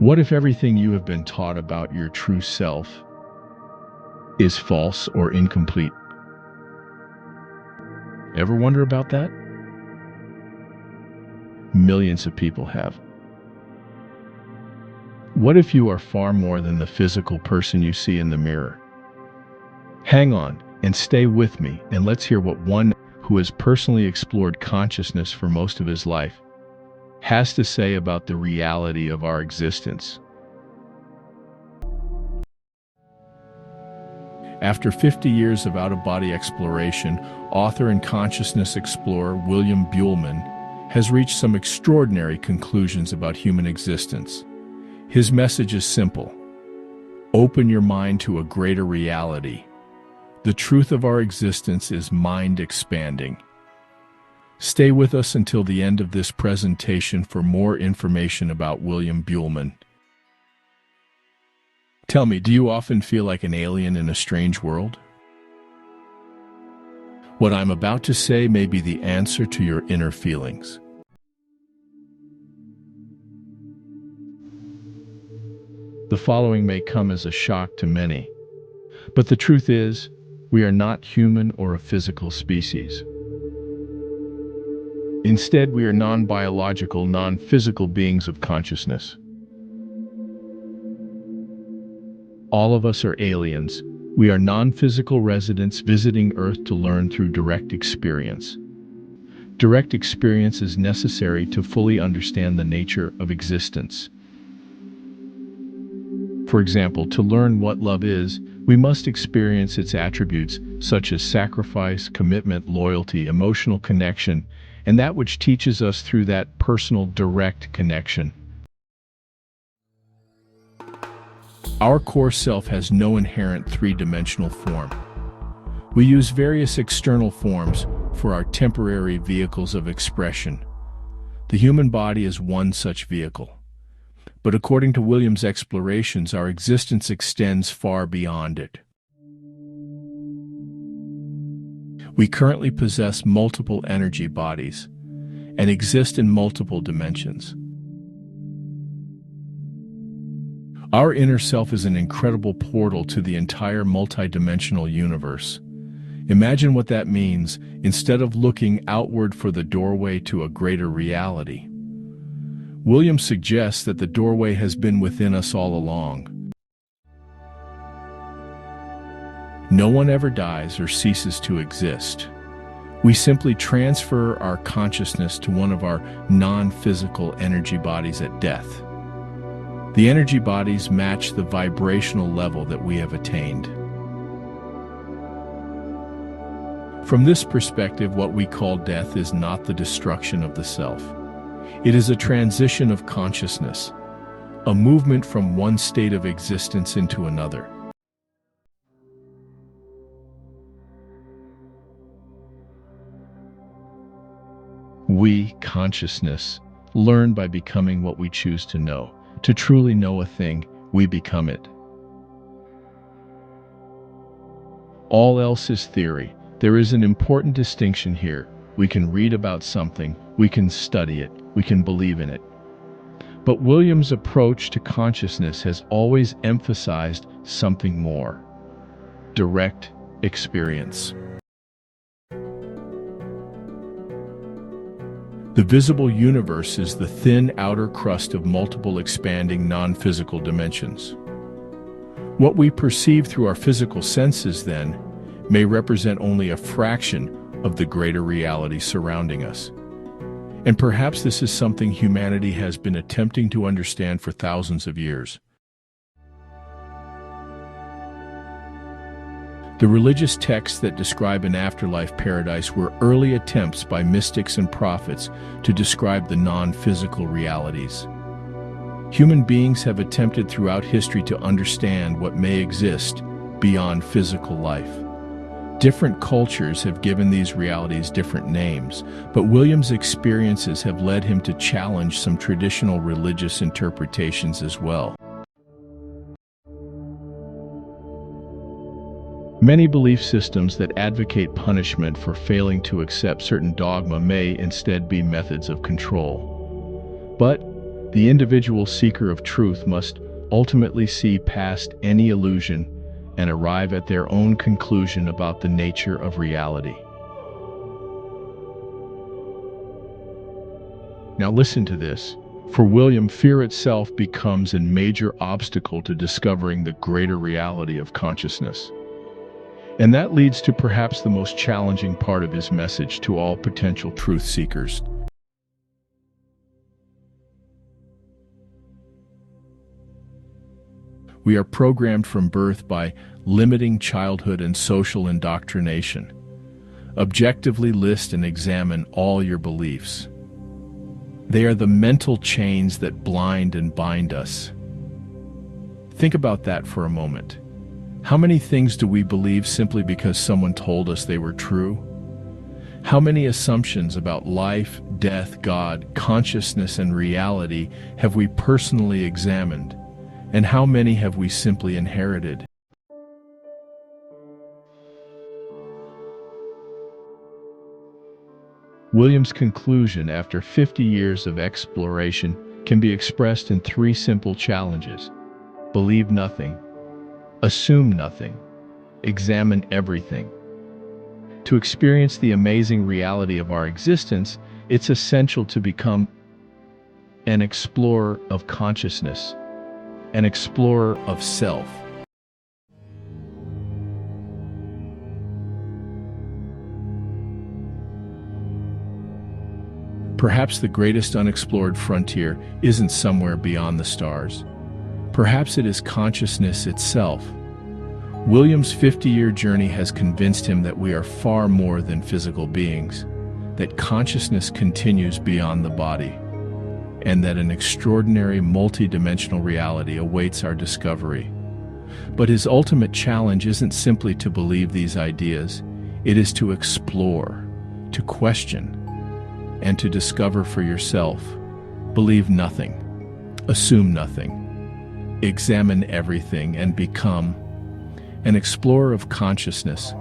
What if everything you have been taught about your true self is false or incomplete? Ever wonder about that? Millions of people have. What if you are far more than the physical person you see in the mirror? Hang on and stay with me, and let's hear what one who has personally explored consciousness for most of his life has to say about the reality of our existence. After 50 years of out-of-body exploration, author and consciousness explorer William Buhlman has reached some extraordinary conclusions about human existence. His message is simple: open your mind to a greater reality. The truth of our existence is mind-expanding. Stay with us until the end of this presentation for more information about William Buhlman. Tell me, do you often feel like an alien in a strange world? What I'm about to say may be the answer to your inner feelings. The following may come as a shock to many, but the truth is, we are not human or a physical species. Instead, we are non-biological, non-physical beings of consciousness. All of us are aliens. We are non-physical residents visiting Earth to learn through direct experience. Direct experience is necessary to fully understand the nature of existence. For example, to learn what love is, we must experience its attributes such as sacrifice, commitment, loyalty, emotional connection, and that which teaches us through that personal, direct connection. Our core self has no inherent three-dimensional form. We use various external forms for our temporary vehicles of expression. The human body is one such vehicle. But according to William's explorations, our existence extends far beyond it. We currently possess multiple energy bodies and exist in multiple dimensions. Our inner self is an incredible portal to the entire multidimensional universe. Imagine what that means instead of looking outward for the doorway to a greater reality. William suggests that the doorway has been within us all along. No one ever dies or ceases to exist. We simply transfer our consciousness to one of our non-physical energy bodies at death. The energy bodies match the vibrational level that we have attained. From this perspective, what we call death is not the destruction of the self. It is a transition of consciousness, a movement from one state of existence into another. We, consciousness, learn by becoming what we choose to know. To truly know a thing, we become it. All else is theory. There is an important distinction here. We can read about something, we can study it, we can believe in it. But William's approach to consciousness has always emphasized something more: direct experience. The visible universe is the thin outer crust of multiple expanding non-physical dimensions. What we perceive through our physical senses, then, may represent only a fraction of the greater reality surrounding us. And perhaps this is something humanity has been attempting to understand for thousands of years. The religious texts that describe an afterlife paradise were early attempts by mystics and prophets to describe the non-physical realities. Human beings have attempted throughout history to understand what may exist beyond physical life. Different cultures have given these realities different names, but William's experiences have led him to challenge some traditional religious interpretations as well. Many belief systems that advocate punishment for failing to accept certain dogma may instead be methods of control. But The individual seeker of truth must ultimately see past any illusion and arrive at their own conclusion about the nature of reality. Now listen to this. For William, fear itself becomes a major obstacle to discovering the greater reality of consciousness. And that leads to perhaps the most challenging part of his message to all potential truth seekers. We are programmed from birth by limiting childhood and social indoctrination. Objectively list and examine all your beliefs. They are the mental chains that blind and bind us. Think about that for a moment. How many things do we believe simply because someone told us they were true? How many assumptions about life, death, God, consciousness, and reality have we personally examined? And how many have we simply inherited? William's conclusion after 50 years of exploration can be expressed in three simple challenges. Believe nothing, assume nothing, examine everything. To experience the amazing reality of our existence, it's essential to become an explorer of consciousness, an explorer of self. Perhaps the greatest unexplored frontier isn't somewhere beyond the stars. Perhaps it is consciousness itself. William's 50-year journey has convinced him that we are far more than physical beings, that consciousness continues beyond the body, and that an extraordinary multi-dimensional reality awaits our discovery. But his ultimate challenge isn't simply to believe these ideas, it is to explore, to question, and to discover for yourself. Believe nothing, assume nothing, examine everything, and become an explorer of consciousness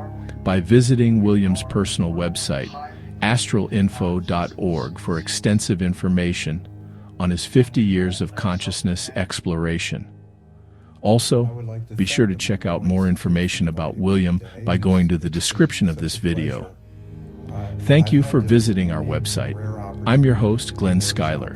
by visiting William's personal website, astralinfo.org, for extensive information on his 50 years of consciousness exploration. Also, be sure to check out more information about William by going to the description of this video. Thank you for visiting our website. I'm your host, Glenn Schuyler.